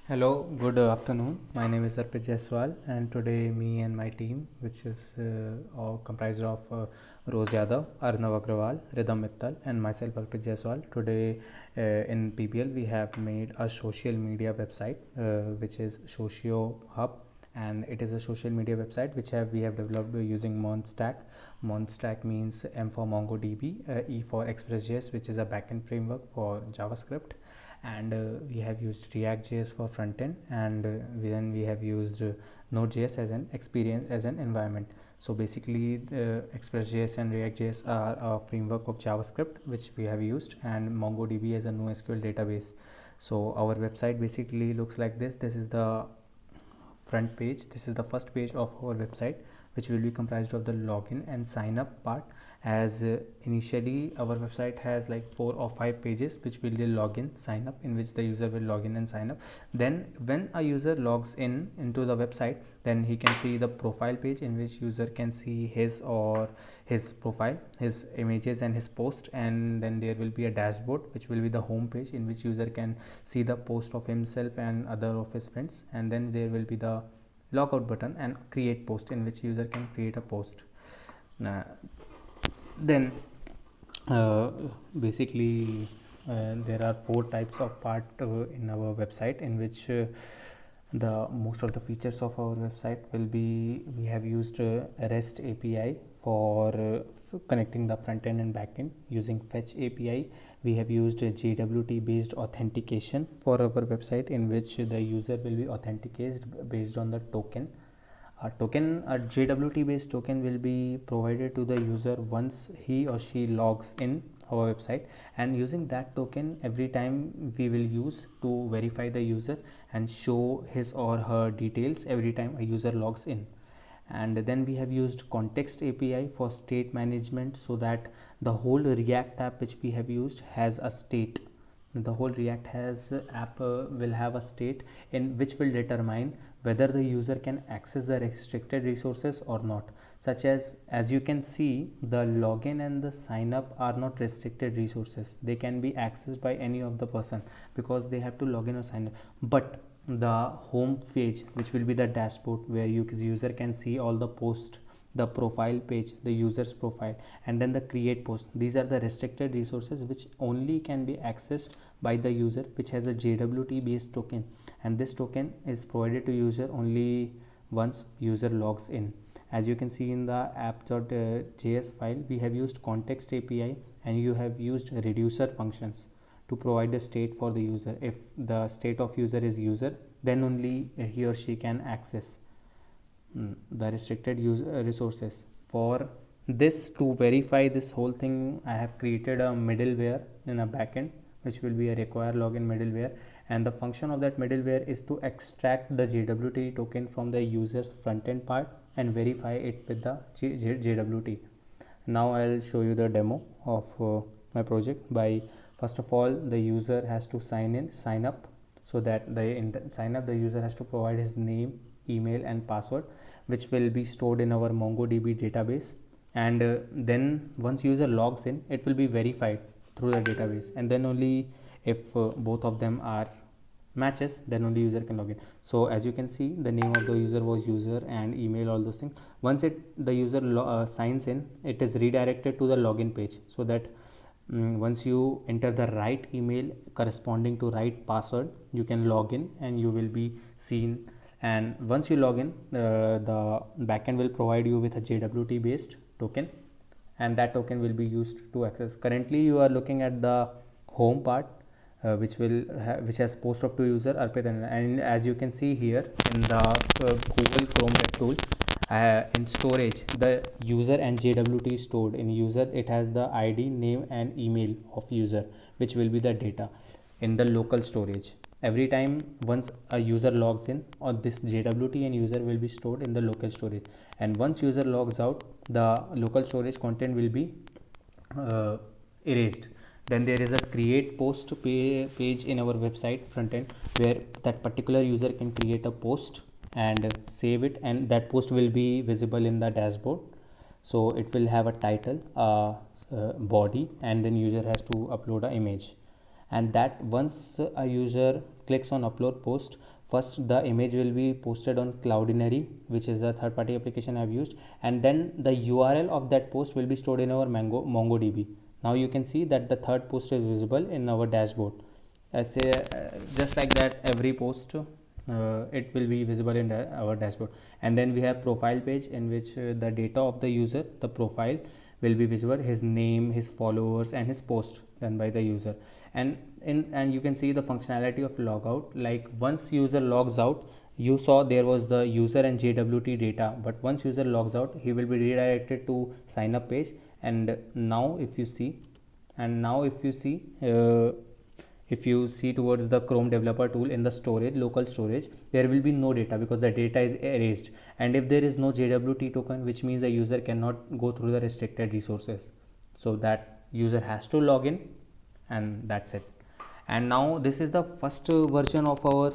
Hello, good afternoon. My name is Arpit Jaiswal, and today me and my team, which is all comprised of Rose Yadav, Arnav Agrawal, Ridham Mittal, and myself, Arpit Jaiswal. Today in PBL, we have made a social media website, which is Socio Hub, and it is a social media website which we have developed using Monstack. Monstack means M for MongoDB, E for ExpressJS, which is a backend framework for JavaScript, and we have used React.js for front end, and then we have used Node.js as an experience as an environment. So basically, Express.js and React.js are a framework of JavaScript which we have used, and MongoDB as a NoSQL database. So our website basically looks like this. This is the front page. This is the first page of our website, which will be comprised of the login and sign up part. As initially our website has like 4 or 5 pages which will be login sign up, in which the user will log in and sign up. Then when a user logs in into the website, then he can see the profile page, in which user can see his or his profile, his images and his post. And then there will be a dashboard which will be the home page, in which user can see the post of himself and other of his friends. And then there will be the logout button and create post, in which user can create a post. Then uh, basically there are 4 types of part in our website, in which the most of the features of our website will be, we have used REST API for connecting the front end and back end using Fetch API. We have used JWT based authentication for our website, in which the user will be authenticated based on the token. A JWT based token will be provided to the user once he or she logs in our website, and using that token every time we will use to verify the user and show his or her details every time a user logs in. And then we have used context API for state management, so that the whole React app which we have used has a state. The whole React has app will have a state in which will determine whether the user can access the restricted resources or not. Such as you can see, the login and the sign up are not restricted resources. They can be accessed by any of the person because they have to log in or sign up. But the home page, which will be the dashboard where user can see all the posts, the profile page, the user's profile, and then the create post, these are the restricted resources which only can be accessed by the user, which has a JWT based token, and this token is provided to user only once user logs in. As you can see in the app.js file, we have used context API, and you have used reducer functions to provide the state for the user. If the state of user is user, then only he or she can access the restricted resources. For this, to verify this whole thing, I have created a middleware in a backend, which will be a require login middleware, and the function of that middleware is to extract the JWT token from the user's front end part and verify it with the JWT. Now I'll show you the demo of my project. By first of all, the user has to sign up. So that in the sign up, the user has to provide his name, email and password, which will be stored in our MongoDB database. And then once user logs in, it will be verified through the database, and then only if both of them are matches, then only user can log in. So as you can see, the name of the user was user, and email, all those things. Once the user signs in, it is redirected to the login page, so that once you enter the right email corresponding to right password, you can log in and you will be seen. And once you log in, the backend will provide you with a JWT based token, and that token will be used to access. Currently you are looking at the home part, which has post of to user Arpit, and as you can see here in the Google Chrome web tool, in storage, the user and JWT is stored. In user, it has the ID, name and email of user, which will be the data in the local storage. Every time once a user logs in, or this JWT and user will be stored in the local storage, and once user logs out, the local storage content will be erased. Then there is a create post page in our website front end, where that particular user can create a post and save it, and that post will be visible in the dashboard. So it will have a title, body, and then user has to upload an image. And that once a user clicks on upload post, First, the image will be posted on Cloudinary, which is the third party application I've used, and then the URL of that post will be stored in our MongoDB. Now you can see that the third post is visible in our dashboard. I say just like that, every post it will be visible in our dashboard. And then we have profile page, in which the data of the user, the profile will be visible, his name, his followers, and his post done by the user. And you can see the functionality of logout. Like once user logs out, you saw there was the user and JWT data, but once user logs out, he will be redirected to sign up page. And now if you see, if you see towards the Chrome developer tool, in the storage, local storage, there will be no data because the data is erased. And if there is no JWT token, which means the user cannot go through the restricted resources, so that user has to log in, and that's it. And now this is the first version of our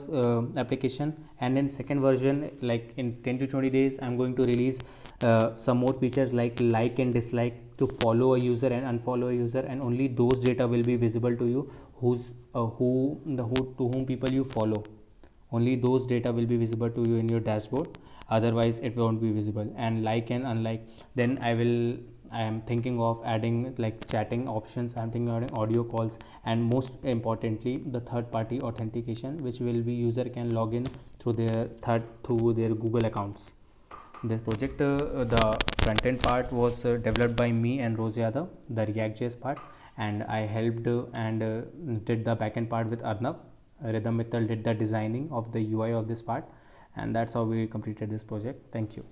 application, and in second version, like in 10 to 20 days, I'm going to release some more features like and dislike, to follow a user and unfollow a user, and only those data will be visible to you who to whom people you follow. Only those data will be visible to you in your dashboard, otherwise it won't be visible. And like and unlike, then I am thinking of adding like chatting options, I'm thinking of adding audio calls, and most importantly the third party authentication, which will be user can log in through their Google accounts. This project, the front end part was developed by me and Rose Yadav, the React.js part, and I helped and did the backend part with Arnav. Rhythm Mittal did the designing of the UI of this part, and that's how we completed this project. Thank you.